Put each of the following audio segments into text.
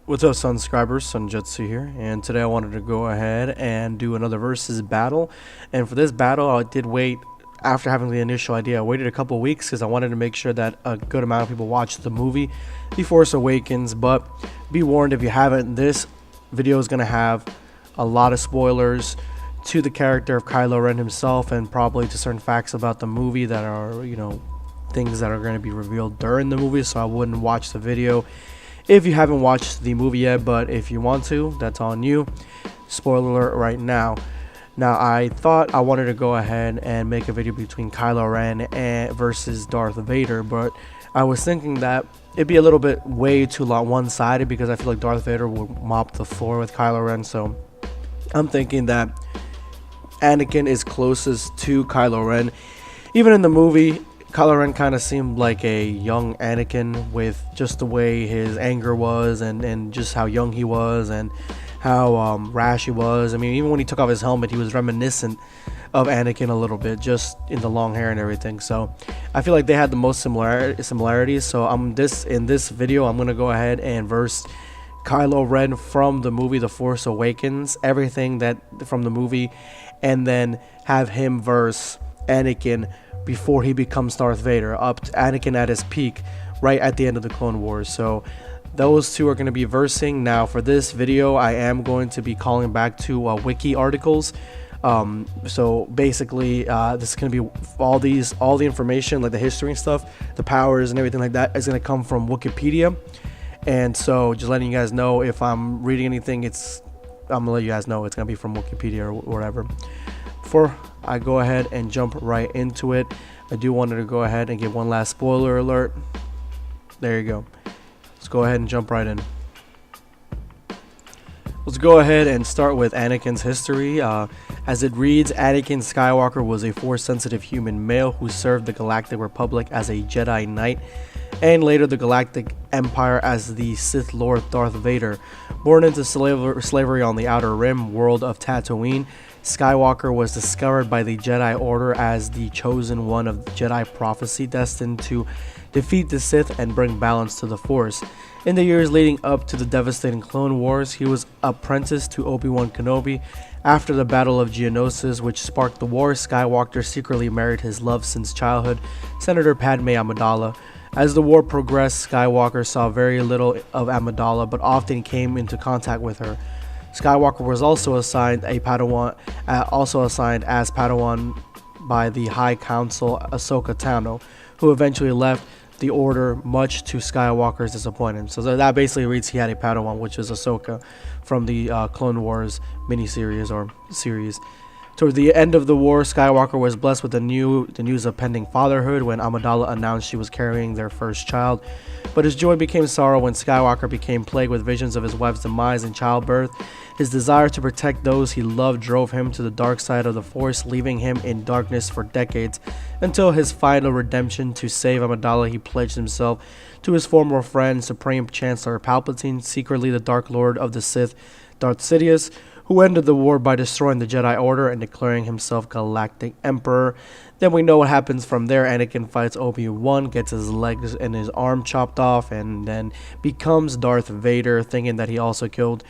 What's up, subscribers? Sunjutsu here, and today I wanted to go ahead and do another versus battle. And for this battle, I did wait. After having the initial idea, I waited a couple weeks because I wanted to make sure that a good amount of people watched the movie The Force Awakens. But be warned, if you haven't, this video is going to have a lot of spoilers to the character of Kylo Ren himself, and probably to certain facts about the movie that are, things that are going to be revealed during the movie. So I wouldn't watch the video if you haven't watched the movie yet, but if you want to, that's on you. Spoiler alert right now. Now, I thought I wanted to go ahead and make a video between Kylo Ren versus Darth Vader, but I was thinking that it'd be a little bit way too one-sided, because I feel like Darth Vader will mop the floor with Kylo Ren. So I'm thinking that Anakin is closest to Kylo Ren. Even in the movie, Kylo Ren kind of seemed like a young Anakin, with just the way his anger was, and just how young he was, and how rash he was. I mean, even when he took off his helmet, he was reminiscent of Anakin a little bit, just in the long hair and everything. So I feel like they had the most similarities. So in this video, I'm gonna go ahead and verse Kylo Ren from the movie The Force Awakens, everything that from the movie, and then have him verse Anakin before he becomes Darth Vader, up to Anakin at his peak right at the end of the Clone Wars. So those two are going to be versing. Now for this video, I am going to be calling back to wiki articles. So basically this is going to be all the information, like the history and stuff, the powers and everything like that, is going to come from Wikipedia. And so just letting you guys know, if I'm reading anything, I'm gonna let you guys know it's gonna be from Wikipedia or whatever. Before I go ahead and jump right into it, I do want to go ahead and give one last spoiler alert. There you go. Let's go ahead and jump right in. Let's go ahead and start with Anakin's history. As it reads, Anakin Skywalker was a Force-sensitive human male who served the Galactic Republic as a Jedi Knight, and later the Galactic Empire as the Sith Lord Darth Vader. Born into slavery on the Outer Rim world of Tatooine, Skywalker was discovered by the Jedi Order as the chosen one of Jedi prophecy, destined to defeat the Sith and bring balance to the Force. In the years leading up to the devastating Clone Wars, he was apprenticed to Obi-Wan Kenobi. After the Battle of Geonosis, which sparked the war, Skywalker secretly married his love since childhood, Senator Padme Amidala. As the war progressed, Skywalker saw very little of Amidala, but often came into contact with her. Skywalker was also assigned as Padawan by the High Council Ahsoka Tano, who eventually left the Order, much to Skywalker's disappointment. So that basically reads he had a Padawan, which is Ahsoka from the Clone Wars miniseries or series. Toward the end of the war, Skywalker was blessed with the news of pending fatherhood when Amidala announced she was carrying their first child. But his joy became sorrow when Skywalker became plagued with visions of his wife's demise and childbirth. His desire to protect those he loved drove him to the dark side of the Force, leaving him in darkness for decades. Until his final redemption, to save Amidala, he pledged himself to his former friend, Supreme Chancellor Palpatine, secretly the Dark Lord of the Sith, Darth Sidious, who ended the war by destroying the Jedi Order and declaring himself Galactic Emperor. Then we know what happens from there. Anakin fights Obi-Wan, gets his legs and his arm chopped off, and then becomes Darth Vader, thinking that he also killed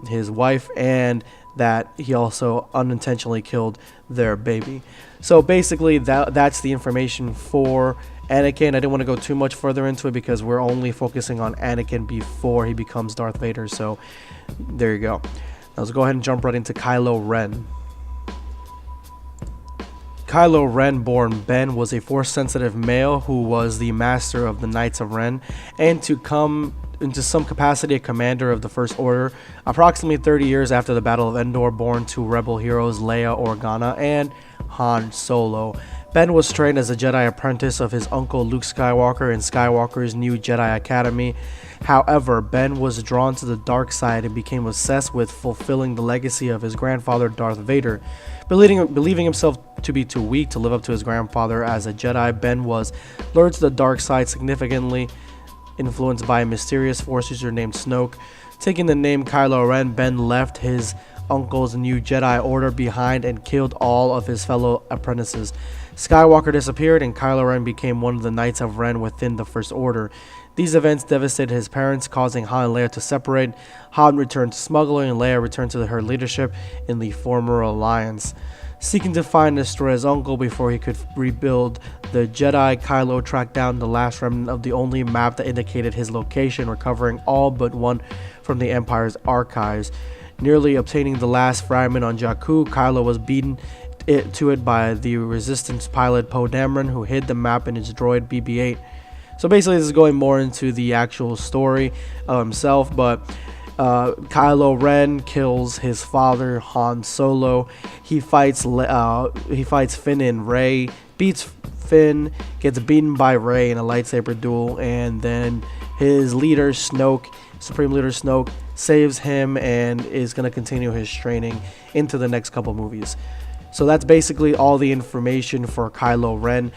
his wife, and that he also unintentionally killed their baby. So basically that's the information for Anakin. I didn't want to go too much further into it because we're only focusing on Anakin before he becomes Darth Vader. So there you go. Now let's go ahead and jump right into Kylo Ren. Kylo Ren, born Ben, was a Force-sensitive male who was the master of the Knights of Ren, and to come into some capacity a commander of the First Order. Approximately 30 years after the Battle of Endor, born to rebel heroes Leia Organa and Han Solo, Ben was trained as a Jedi apprentice of his uncle Luke Skywalker in Skywalker's new Jedi Academy. However, Ben was drawn to the dark side and became obsessed with fulfilling the legacy of his grandfather Darth Vader. Believing himself to be too weak to live up to his grandfather as a Jedi, Ben was lured to the dark side, significantly influenced by a mysterious Force user named Snoke. Taking the name Kylo Ren, Ben left his uncle's new Jedi Order behind and killed all of his fellow apprentices. Skywalker disappeared and Kylo Ren became one of the Knights of Ren within the First Order. These events devastated his parents, causing Han and Leia to separate. Han returned to smuggling, and Leia returned to her leadership in the former alliance. Seeking to find and destroy his uncle before he could rebuild the Jedi, Kylo tracked down the last remnant of the only map that indicated his location, recovering all but one from the Empire's archives. Nearly obtaining the last fragment on Jakku, Kylo was beaten to it by the Resistance pilot Poe Dameron, who hid the map in his droid BB-8. So basically, this is going more into the actual story himself, but Kylo Ren kills his father Han Solo. He fights Finn and Rey, beats Finn, gets beaten by Rey in a lightsaber duel, and then his leader Snoke, Supreme Leader Snoke, saves him and is going to continue his training into the next couple movies. So that's basically all the information for Kylo Ren.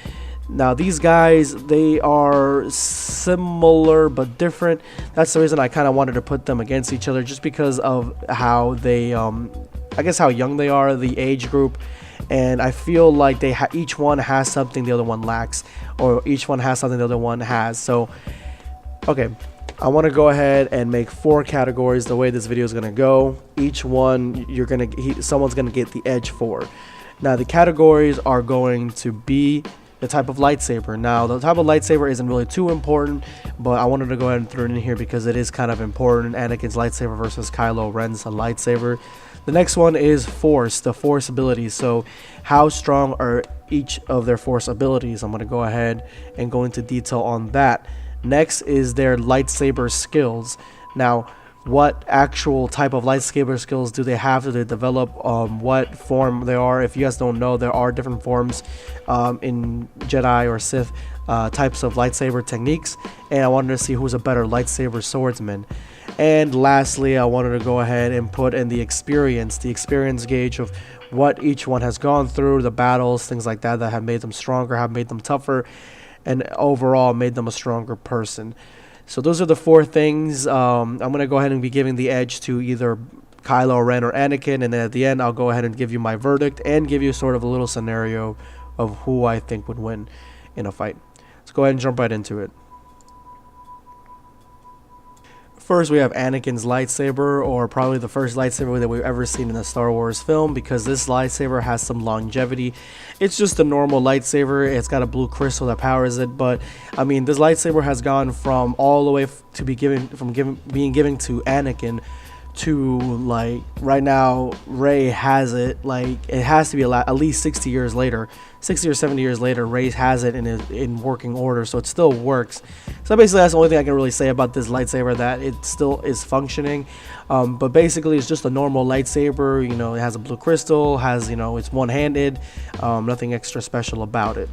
Now these guys, they are similar but different. That's the reason I kind of wanted to put them against each other, just because of how they I guess how young they are, the age group, and I feel like they each one has something the other one lacks, or each one has something the other one has. So okay, I want to go ahead and make 4 categories the way this video is going to go. Each one someone's going to get the edge for. Now the categories are going to be the type of lightsaber. Now the type of lightsaber isn't really too important, but I wanted to go ahead and throw it in here because it is kind of important. Anakin's lightsaber versus Kylo Ren's lightsaber. The next one is Force, the Force abilities. So how strong are each of their Force abilities? I'm going to go ahead and go into detail on that. Next is their lightsaber skills. Now, what actual type of lightsaber skills do they have? Do they develop? What form they are? If you guys don't know, there are different forms in Jedi or Sith types of lightsaber techniques, and I wanted to see who's a better lightsaber swordsman. And lastly, I wanted to go ahead and put in the experience gauge of what each one has gone through, the battles, things like that have made them stronger, have made them tougher, and overall made them a stronger person. So those are the 4 things. I'm going to go ahead and be giving the edge to either Kylo Ren or Anakin, and then at the end I'll go ahead and give you my verdict and give you sort of a little scenario of who I think would win in a fight. Let's go ahead and jump right into it. First, we have Anakin's lightsaber, or probably the first lightsaber that we've ever seen in a Star Wars film, because this lightsaber has some longevity. It's just a normal lightsaber. It's got a blue crystal that powers it, but I mean, this lightsaber has gone from all the way to being given to Anakin to, like, right now Rey has it. Like, it has to be at least 60 or 70 years later, Rey has it in working order, so it still works. So basically that's the only thing I can really say about this lightsaber, that it still is functioning. But basically it's just a normal lightsaber. You know, it has a blue crystal, it's one-handed, nothing extra special about it.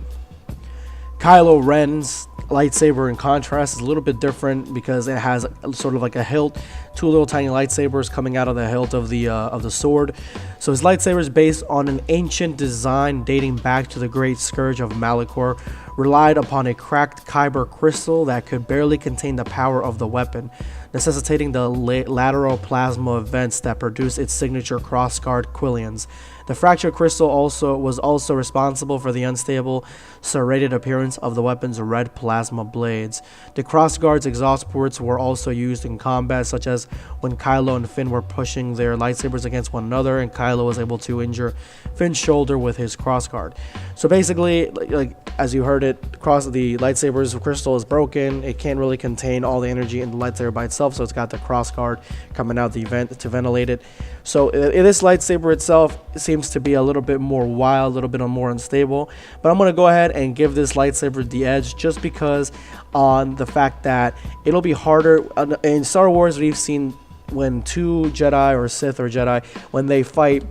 Kylo Ren's lightsaber, in contrast, is a little bit different because it has sort of like a hilt, 2 little tiny lightsabers coming out of the hilt of the sword. So his lightsaber is based on an ancient design dating back to the Great Scourge of Malachor, relied upon a cracked kyber crystal that could barely contain the power of the weapon, necessitating the lateral plasma events that produce its signature crossguard quillions. The fractured crystal was also responsible for the unstable, serrated appearance of the weapon's red plasma blades. The crossguard's exhaust ports were also used in combat, such as when Kylo and Finn were pushing their lightsabers against one another, and Kylo was able to injure Finn's shoulder with his crossguard. So basically, like as you heard it, the lightsaber's crystal is broken. It can't really contain all the energy in the lightsaber by itself, so it's got the crossguard coming out the vent to ventilate it. So this lightsaber itself seems to be a little bit more wild, a little bit more unstable, but I'm going to go ahead and give this lightsaber the edge, just because on the fact that it'll be harder. In Star Wars, we've seen when 2 Jedi or Sith or Jedi, when they fight,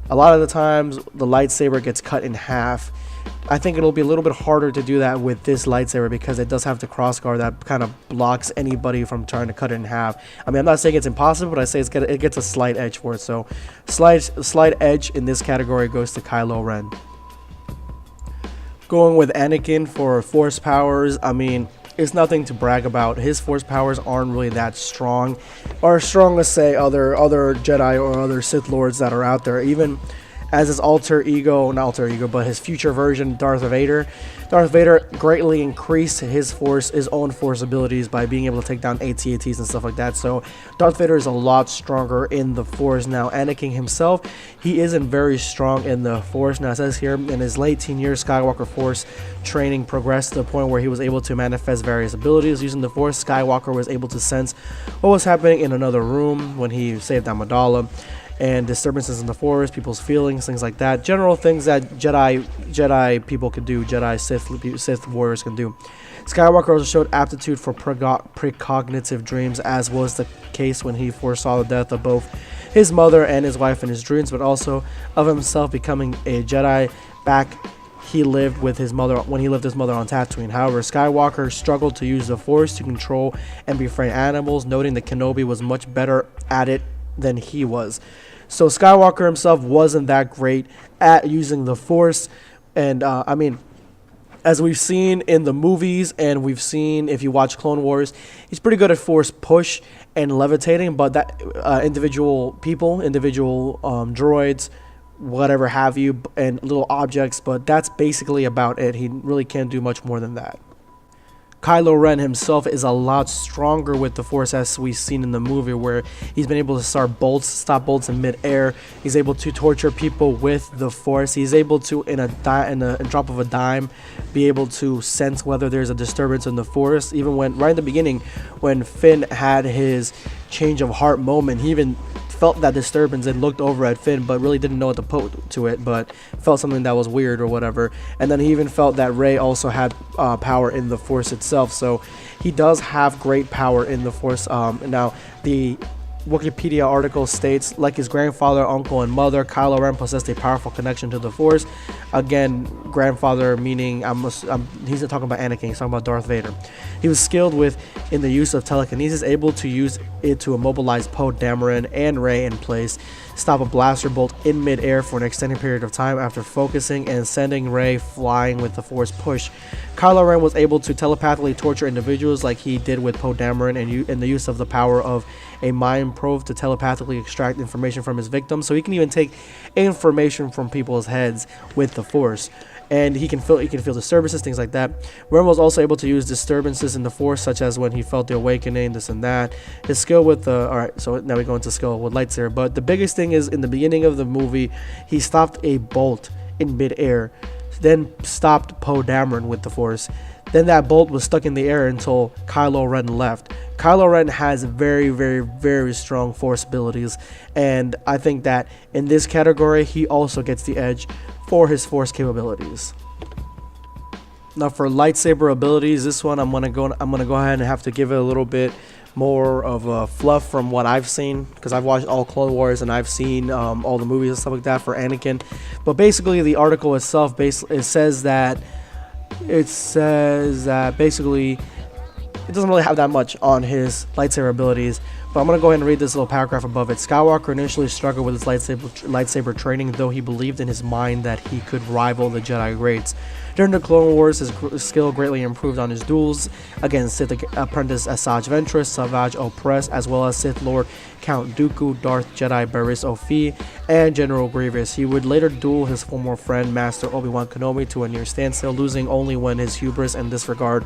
a lot of the times the lightsaber gets cut in half. I think it'll be a little bit harder to do that with this lightsaber, because it does have the crossguard that kind of blocks anybody from trying to cut it in half. I mean, I'm not saying it's impossible, but I say it gets a slight slight edge for it. So slight edge in this category goes to Kylo Ren. Going with Anakin for force powers, I mean, it's nothing to brag about. His force powers aren't really that strong, or as strong as, say, other Jedi or other Sith Lords that are out there. Even as his alter ego, not alter ego, but his future version, Darth Vader. Darth Vader greatly increased his own force abilities by being able to take down AT-ATs and stuff like that. So Darth Vader is a lot stronger in the force. Now Anakin himself, he isn't very strong in the force. Now it says here, in his late teen years, Skywalker force training progressed to the point where he was able to manifest various abilities using the force. Skywalker was able to sense what was happening in another room when he saved Amidala, and disturbances in the force, people's feelings, things like that. General things that Jedi people can do, Sith warriors can do. Skywalker also showed aptitude for precognitive dreams, as was the case when he foresaw the death of both his mother and his wife in his dreams, but also of himself becoming a Jedi back he lived with his mother when he lived with his mother on Tatooine. However, Skywalker struggled to use the Force to control and befriend animals, noting that Kenobi was much better at it than he was. So Skywalker himself wasn't that great at using the Force, and I mean, as we've seen in the movies, and we've seen if you watch Clone Wars, he's pretty good at Force push and levitating, but that individual people, droids, whatever have you, and little objects, but that's basically about it. He really can't do much more than that. Kylo Ren himself is a lot stronger with the Force, as we've seen in the movie, where he's been able to stop bolts in mid-air. He's able to torture people with the Force. He's able to, in a drop of a dime, be able to sense whether there's a disturbance in the Force. Even when, right in the beginning, when Finn had his change of heart moment, he even felt that disturbance and looked over at Finn, but really didn't know what to put to it, but felt something that was weird or whatever. And then he even felt that Rey also had power in the Force itself, so he does have great power in the Force. Now the Wikipedia article states, like his grandfather, uncle, and mother, Kylo Ren possessed a powerful connection to the Force. Again, grandfather meaning, he's not talking about Anakin, he's talking about Darth Vader. He was skilled in the use of telekinesis, able to use it to immobilize Poe Dameron and Rey in place, stop a blaster bolt in mid-air for an extended period of time after focusing, and sending Rey flying with the Force push. Kylo Ren was able to telepathically torture individuals like he did with Poe Dameron, and the use of the power of a mind probe to telepathically extract information from his victims. So he can even take information from people's heads with the Force, and he can feel disturbances, things like that. Ren was also able to use disturbances in the Force, such as when he felt the awakening, this and that. His skill with the alright, so now we go into skill with lightsaber. But the biggest thing is, in the beginning of the movie, he stopped a bolt in mid-air, then stopped Poe Dameron with the Force. Then that bolt was stuck in the air until Kylo Ren left. Kylo Ren has very, very, very strong Force abilities, and I think that in this category he also gets the edge for his Force capabilities. Now for lightsaber abilities, this one I'm gonna go ahead and have to give it a little bit more of a fluff from what I've seen, because I've watched all Clone Wars and I've seen all the movies and stuff like that for Anakin. But basically the article itself, it says that basically it doesn't really have that much on his lightsaber abilities, but I'm going to go ahead and read this little paragraph above it. Skywalker initially struggled with his lightsaber training, though he believed in his mind that he could rival the Jedi greats. During the Clone Wars, his skill greatly improved on his duels against Sith apprentice Asajj Ventress, Savage Opress, as well as Sith Lord Count Dooku, Darth Jedi Barriss Offee, and General Grievous. He would later duel his former friend Master Obi-Wan Kenobi to a near standstill, losing only when his hubris and disregard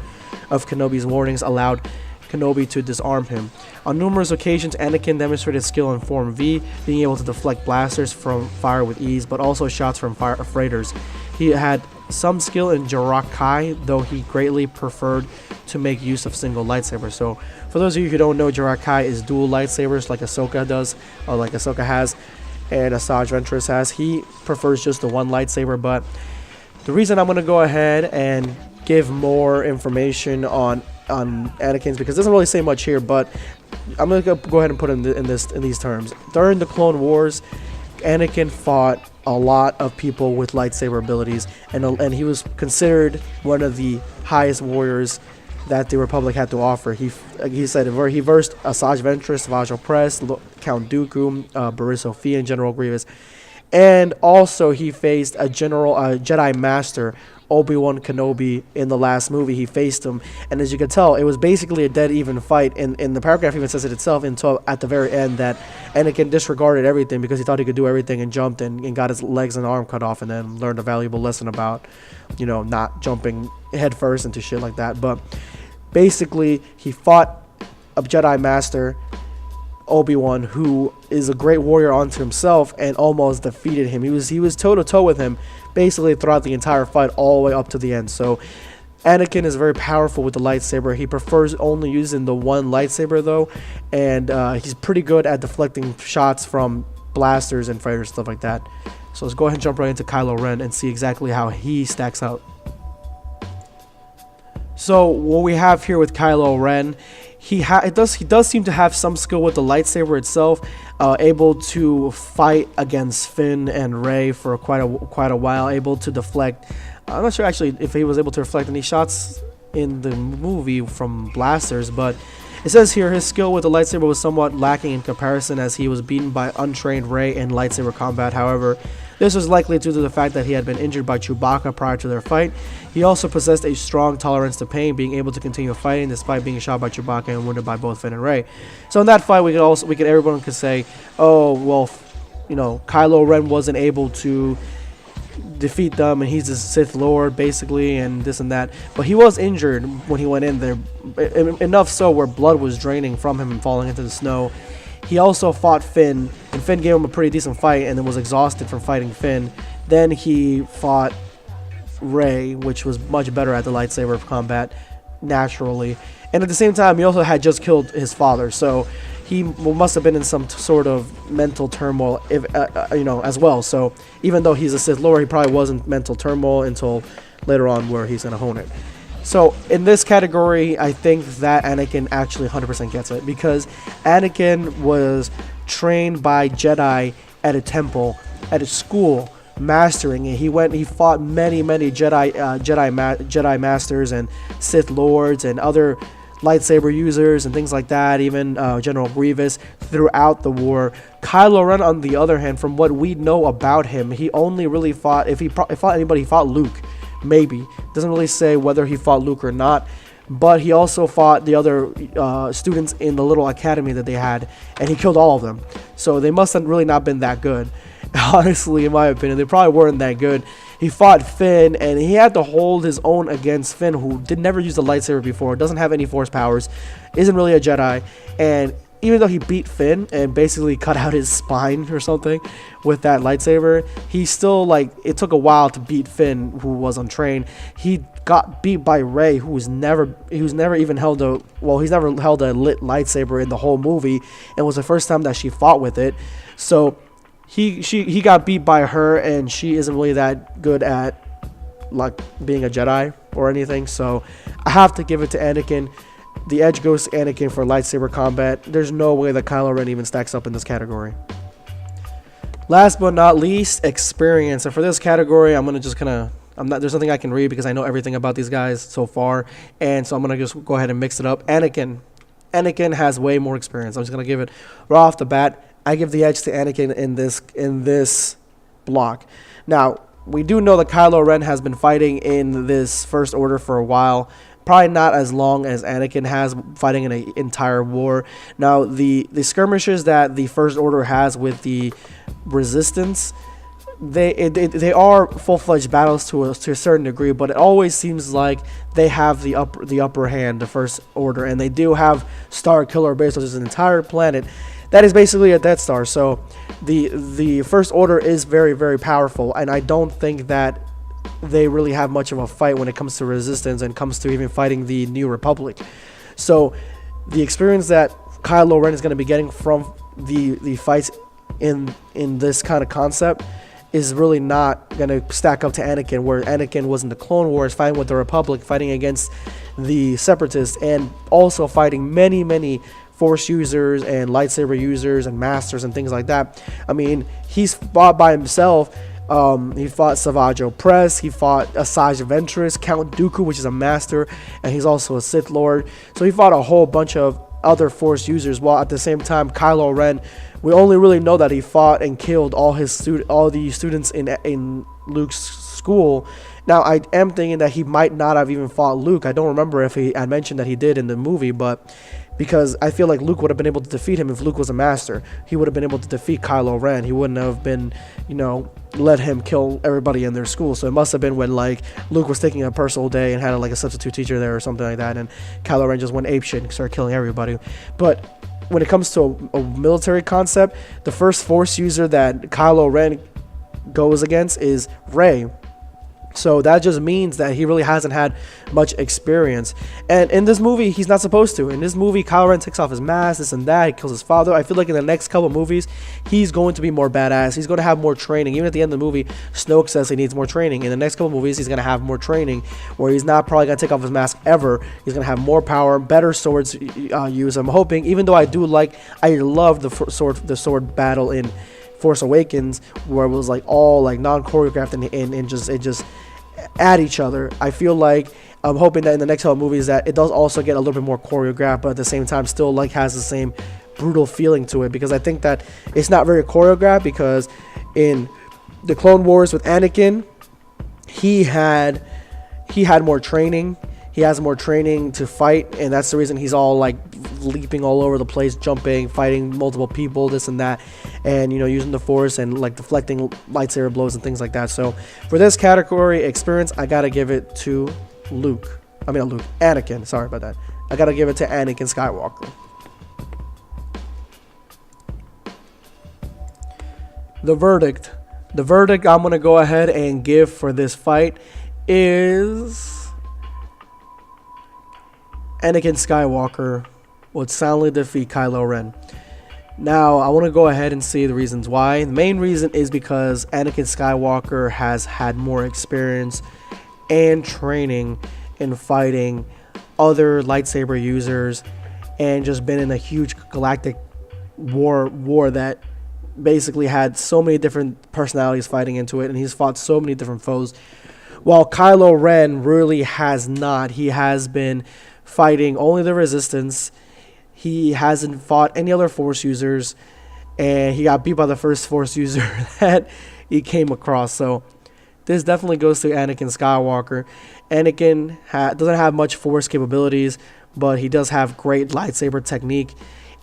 of Kenobi's warnings allowed Kenobi to disarm him. On numerous occasions, Anakin demonstrated skill in Form V, being able to deflect blasters from fire with ease, but also shots from freighters. He had some skill in Jarak Kai, though he greatly preferred to make use of single lightsabers. So, for those of you who don't know, Jarak Kai is dual lightsabers like Ahsoka does, or like Ahsoka has, and Asajj Ventress has. He prefers just the one lightsaber, but the reason I'm going to go ahead and give more information on Anakin's, because it doesn't really say much here, but I'm going to go ahead and put it in these terms. During the Clone Wars, Anakin fought a lot of people with lightsaber abilities, and he was considered one of the highest warriors that the Republic had to offer. He said he versed Asajj Ventress, Savage Opress, Count Dooku, Barriss Offee, and General Grievous. And also he faced a Jedi Master, Obi-Wan Kenobi, in the last movie. He faced him, and as you can tell, it was basically a dead even fight. And the paragraph even says it itself until at the very end that Anakin disregarded everything because he thought he could do everything and jumped and got his legs and arm cut off, and then learned a valuable lesson about, you know, not jumping head first into shit like that. But basically, he fought a Jedi Master, Obi-Wan, who is a great warrior unto himself, and almost defeated him. He was toe to toe with him basically throughout the entire fight all the way up to the end. So Anakin is very powerful with the lightsaber. He prefers only using the one lightsaber though, and he's pretty good at deflecting shots from blasters and fighters, stuff like that. So let's go ahead and jump right into Kylo Ren and see exactly how he stacks out. So what we have here with Kylo Ren, he does seem to have some skill with the lightsaber itself, able to fight against Finn and Rey for quite a while, able to deflect. I'm not sure actually if he was able to reflect any shots in the movie from blasters, but it says here his skill with the lightsaber was somewhat lacking in comparison as he was beaten by untrained Rey in lightsaber combat. However, this was likely due to the fact that he had been injured by Chewbacca prior to their fight. He also possessed a strong tolerance to pain, being able to continue fighting despite being shot by Chewbacca and wounded by both Finn and Rey. So in that fight, everyone could say, oh well, you know, Kylo Ren wasn't able to defeat them and he's a Sith Lord basically and this and that, but he was injured when he went in there, enough so where blood was draining from him and falling into the snow. He also fought Finn, and Finn gave him a pretty decent fight and then was exhausted from fighting Finn. Then he fought Rey, which was much better at the lightsaber combat naturally, and at the same time he also had just killed his father, so he must have been in some sort of mental turmoil, if you know, as well. So even though he's a Sith Lord, he probably wasn't mental turmoil until later on where he's going to hone it. So in this category, I think that Anakin actually 100% gets it, because Anakin was trained by Jedi at a temple, at a school, mastering it. He fought many Jedi Masters and Sith Lords and other lightsaber users and things like that, even General Grievous throughout the war. Kylo Ren, on the other hand, from what we know about him, he only really fought, if he fought anybody, he fought Luke, maybe. Doesn't really say whether he fought Luke or not, but he also fought the other students in the little academy that they had, and he killed all of them. So they must have really not been that good. Honestly, in my opinion, they probably weren't that good. He fought Finn, and he had to hold his own against Finn, who never used a lightsaber before, doesn't have any force powers, isn't really a Jedi, and even though he beat Finn and basically cut out his spine or something with that lightsaber, he still, like, it took a while to beat Finn, who was untrained. He got beat by Rey, who's never even held a lit lightsaber in the whole movie, and was the first time that she fought with it. So he got beat by her, and she isn't really that good at, like, being a Jedi or anything. So I have to give it to Anakin. The edge goes to Anakin for lightsaber combat. There's no way that Kylo Ren even stacks up in this category. Last but not least, experience. And for this category, I'm gonna just there's nothing I can read because I know everything about these guys so far, and so I'm gonna just go ahead and mix it up. Anakin has way more experience. I'm just gonna give it right off the bat. I give the edge to Anakin in this block. Now, we do know that Kylo Ren has been fighting in this First Order for a while. Probably not as long as Anakin has, fighting in an entire war. Now, the skirmishes that the First Order has with the Resistance, they are full-fledged battles to a certain degree, but it always seems like they have the upper hand, the First Order, and they do have Star Killer Base, which is an entire planet that is basically a Death Star. So the First Order is very, very powerful, and I don't think that they really have much of a fight when it comes to Resistance and comes to even fighting the New Republic. So the experience that Kylo Ren is going to be getting from the fights in this kind of concept is really not going to stack up to Anakin, where Anakin was in the Clone Wars fighting with the Republic, fighting against the Separatists, and also fighting many Force users and lightsaber users and masters and things like that. I mean, he's fought by himself. He fought Savage Opress, he fought Asajj Ventress, Count Dooku, which is a master, and he's also a Sith Lord. So he fought a whole bunch of other Force users, while at the same time Kylo Ren, we only really know that he fought and killed all the students in Luke's school. Now I am thinking that he might not have even fought Luke. I don't remember if I mentioned that he did in the movie, but because I feel like Luke would have been able to defeat him if Luke was a master. He would have been able to defeat Kylo Ren. He wouldn't have been, let him kill everybody in their school. So it must have been when like Luke was taking a personal day and had like a substitute teacher there or something like that, and Kylo Ren just went apeshit and started killing everybody. But when it comes to a military concept, the first Force user that Kylo Ren goes against is Rey. So that just means that he really hasn't had much experience. And in this movie, he's not supposed to. In this movie, Kylo Ren takes off his mask, this and that. He kills his father. I feel like in the next couple movies, he's going to be more badass. He's going to have more training. Even at the end of the movie, Snoke says he needs more training. In the next couple movies, he's going to have more training where he's not probably going to take off his mask ever. He's going to have more power, better swords use. I'm hoping, even though I love the sword battle in Force Awakens, where it was like all like non-choreographed and just at each other. I feel like I'm hoping that in the next couple movies that it does also get a little bit more choreographed, but at the same time still like has the same brutal feeling to it, because I think that it's not very choreographed, because in the Clone Wars with Anakin, he had more training. He has more training to fight, and that's the reason he's all like leaping all over the place, jumping, fighting multiple people, this and that, and using the Force and like deflecting lightsaber blows and things like that. So for this category experience, I gotta give it to Anakin. Sorry about that. I gotta give it to Anakin Skywalker. The verdict I'm gonna go ahead and give for this fight is Anakin Skywalker would soundly defeat Kylo Ren. Now, I want to go ahead and see the reasons why. The main reason is because Anakin Skywalker has had more experience and training in fighting other lightsaber users, and just been in a huge galactic war that basically had so many different personalities fighting into it, and he's fought so many different foes. While Kylo Ren really has not. He has been fighting only the Resistance. He hasn't fought any other Force users, and he got beat by the first Force user that he came across. So this definitely goes to Anakin Skywalker. Anakin doesn't have much Force capabilities, but he does have great lightsaber technique,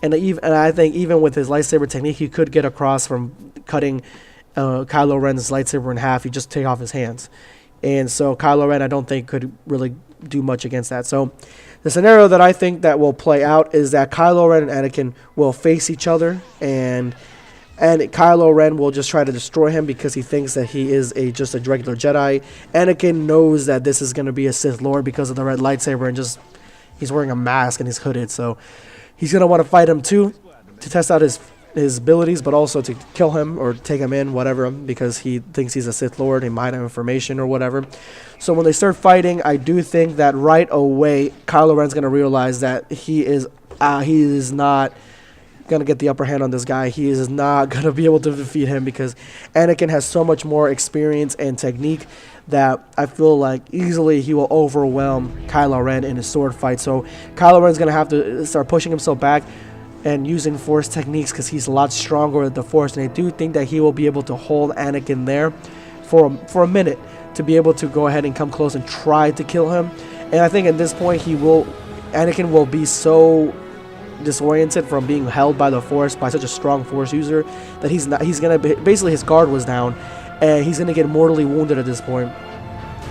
and I think even with his lightsaber technique, he could get across from cutting Kylo Ren's lightsaber in half. He just take off his hands, and so Kylo Ren I don't think could really do much against that. So the scenario that I think that will play out is that Kylo Ren and Anakin will face each other, and Kylo Ren will just try to destroy him because he thinks that he is just a regular Jedi. Anakin knows that this is going to be a Sith Lord because of the red lightsaber, and just he's wearing a mask and he's hooded, so he's going to want to fight him too, to test out his abilities, but also to kill him or take him in, whatever, because he thinks he's a Sith Lord. He might have information or whatever. So when they start fighting, I do think that right away Kylo Ren's going to realize that he is not going to get the upper hand on this guy. He is not going to be able to defeat him, because Anakin has so much more experience and technique that I feel like easily he will overwhelm Kylo Ren in a sword fight. So Kylo Ren's going to have to start pushing himself back and using Force techniques, because he's a lot stronger with the Force, and I do think that he will be able to hold Anakin there for a minute to be able to go ahead and come close and try to kill him. And I think at this point Anakin will be so disoriented from being held by the Force, by such a strong Force user, that he's gonna basically his guard was down, and he's gonna get mortally wounded at this point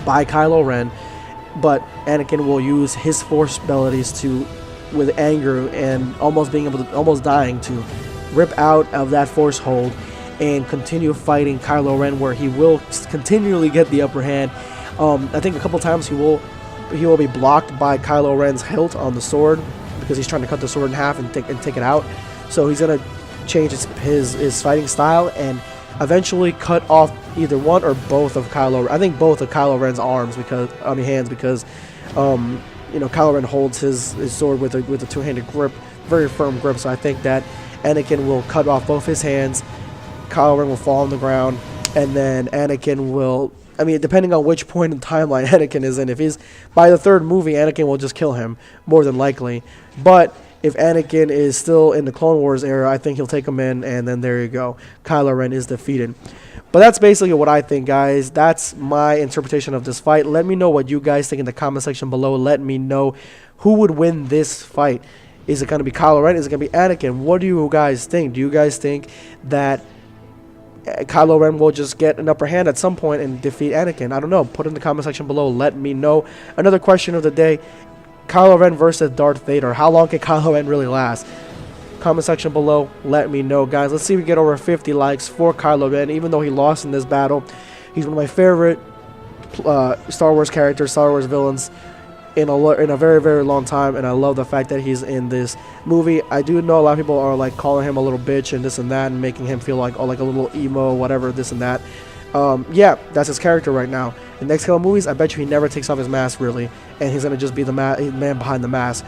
by Kylo Ren. But Anakin will use his Force abilities with anger and almost dying, to rip out of that Force hold and continue fighting Kylo Ren, where he will continually get the upper hand. I think a couple times he will be blocked by Kylo Ren's hilt on the sword, because he's trying to cut the sword in half and take it out. So he's gonna change his fighting style and eventually cut off either one or both of Kylo Ren's hands, because Kylo Ren holds his sword with a two-handed grip, very firm grip. So I think that Anakin will cut off both his hands. Kylo Ren will fall on the ground, and then Anakin will, depending on which point in timeline Anakin is in, if he's by the third movie, Anakin will just kill him, more than likely. But if Anakin is still in the Clone Wars era, I think he'll take him in, and then there you go. Kylo Ren is defeated. But that's basically what I think, guys. That's my interpretation of this fight. Let me know what you guys think in the comment section below. Let me know who would win this fight. Is it going to be Kylo Ren? Is it going to be Anakin? What do you guys think? Do you guys think that Kylo Ren will just get an upper hand at some point and defeat Anakin? I don't know. Put it in the comment section below. Let me know. Another question of the day. Kylo Ren versus Darth Vader. How long can Kylo Ren really last? Comment section below. Let me know, guys. Let's see if we get over 50 likes for Kylo Ren. Even though he lost in this battle, he's one of my favorite Star Wars characters, Star Wars villains in a very, very long time, and I love the fact that he's in this movie. I do know a lot of people are like calling him a little bitch and this and that, and making him feel like, oh, like a little emo, whatever, this and that. Yeah, that's his character right now. In the next couple movies, I bet you he never takes off his mask really, and he's gonna just be the man behind the mask.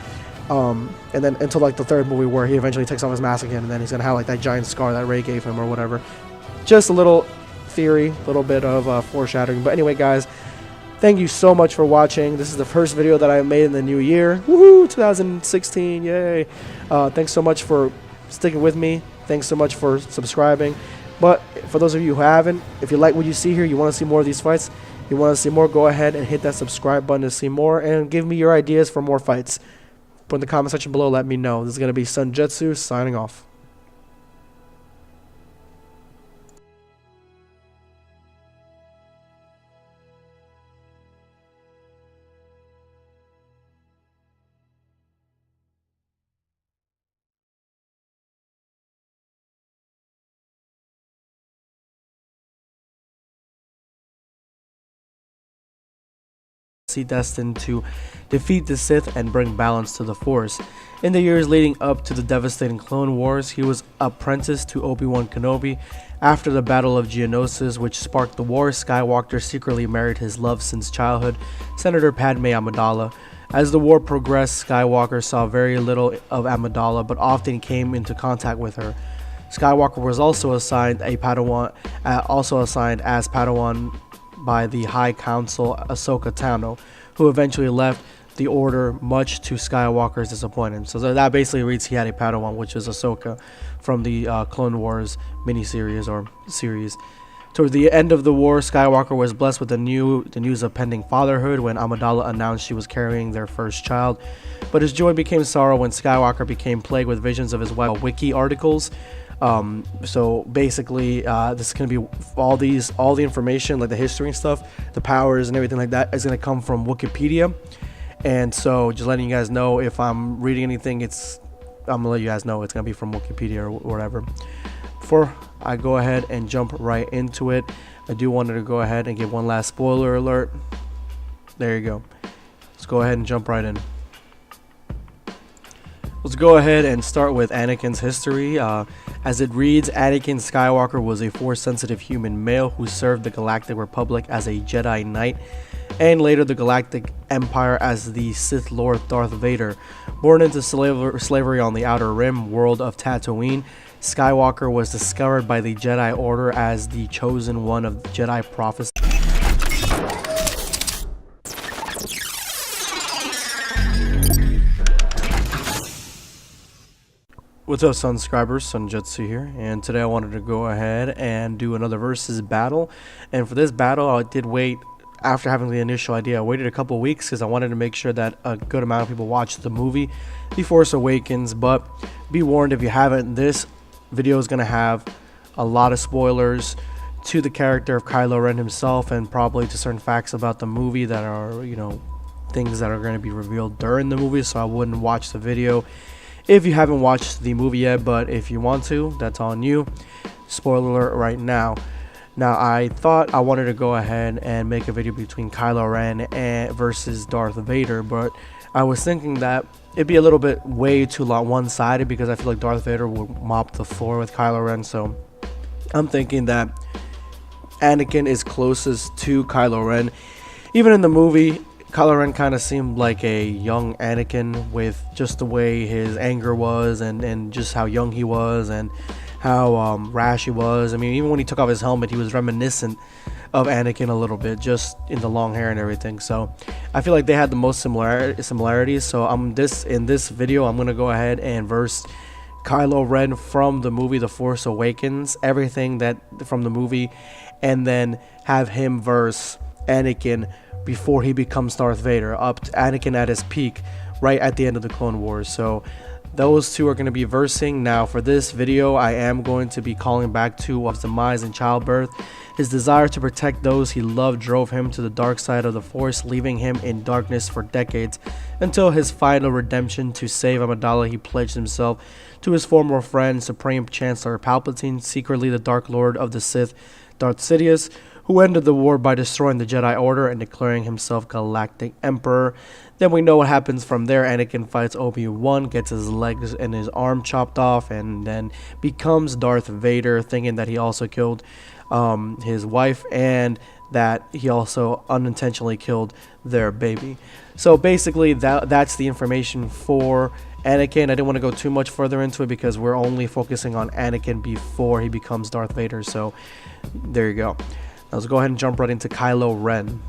And then until like the third movie where he eventually takes off his mask again, and then he's gonna have like that giant scar that Rey gave him or whatever. Just a little theory, a little bit of foreshadowing. But anyway, guys, thank you so much for watching. This is the first video that I made in the new year. Woohoo! 2016, yay! Thanks so much for sticking with me. Thanks so much for subscribing. But for those of you who haven't, if you like what you see here, you want to see more of these fights, you want to see more, go ahead and hit that subscribe button to see more, and give me your ideas for more fights. Put in the comment section below, let me know. This is going to be Sunjetsu signing off. Destined to defeat the Sith and bring balance to the Force. In the years leading up to the devastating Clone Wars, he was apprenticed to Obi-Wan Kenobi. After the Battle of Geonosis, which sparked the war, Skywalker secretly married his love since childhood, Senator Padme Amidala. As the war progressed, Skywalker saw very little of Amidala, but often came into contact with her. Skywalker was also assigned as Padawan by the High Council Ahsoka Tano, who eventually left the Order, much to Skywalker's disappointment. So that basically reads he had a Padawan, which is Ahsoka from the Clone Wars miniseries or series. Toward the end of the war, Skywalker was blessed with the news of pending fatherhood when Amidala announced she was carrying their first child. But his joy became sorrow when Skywalker became plagued with visions of his wife. Wiki articles. So basically, this is going to be all the information, like the history and stuff, the powers and everything like that, is going to come from Wikipedia. And so just letting you guys know, if I'm reading anything, I'm going to let you guys know it's going to be from Wikipedia or whatever. Before I go ahead and jump right into it, I do want to go ahead and give one last spoiler alert. There you go. Let's go ahead and jump right in. Let's go ahead and start with Anakin's history. As it reads, Anakin Skywalker was a Force-sensitive human male who served the Galactic Republic as a Jedi Knight, and later the Galactic Empire as the Sith Lord Darth Vader. Born into slavery on the Outer Rim world of Tatooine, Skywalker was discovered by the Jedi Order as the chosen one of Jedi prophecy. What's up, subscribers? Sunjetsu here, and today I wanted to go ahead and do another versus battle. And for this battle, I did wait. After having the initial idea, I waited a couple weeks because I wanted to make sure that a good amount of people watched the movie The Force Awakens. But be warned, if you haven't, this video is going to have a lot of spoilers to the character of Kylo Ren himself, and probably to certain facts about the movie that are, you know, things that are going to be revealed during the movie. So I wouldn't watch the video if you haven't watched the movie yet, but if you want to, that's on you. Spoiler alert right now. Now, I thought I wanted to go ahead and make a video between Kylo Ren versus Darth Vader, but I was thinking that it'd be a little bit way too one-sided, because I feel like Darth Vader would mop the floor with Kylo Ren. So I'm thinking that Anakin is closest to Kylo Ren. Even in the movie, Kylo Ren kind of seemed like a young Anakin, with just the way his anger was, and just how young he was, and how rash he was. I mean, even when he took off his helmet, he was reminiscent of Anakin a little bit, just in the long hair and everything. So I feel like they had the most similarities. So in this video, I'm gonna go ahead and verse Kylo Ren from the movie The Force Awakens, everything that from the movie, and then have him verse Anakin before he becomes Darth Vader, up to Anakin at his peak, right at the end of the Clone Wars. So those two are going to be versing. Now for this video, I am going to be calling back to his demise in childbirth. His desire to protect those he loved drove him to the dark side of the Force, leaving him in darkness for decades, until his final redemption. To save Amidala, he pledged himself to his former friend, Supreme Chancellor Palpatine, secretly the Dark Lord of the Sith, Darth Sidious, who ended the war by destroying the Jedi Order and declaring himself Galactic Emperor. Then we know what happens from there. Anakin fights Obi-Wan, gets his legs and his arm chopped off, and then becomes Darth Vader, thinking that he also killed his wife and that he also unintentionally killed their baby. So basically that's the information for Anakin. I didn't want to go too much further into it because we're only focusing on Anakin before he becomes Darth Vader. So there you go. Now let's go ahead and jump right into Kylo Ren.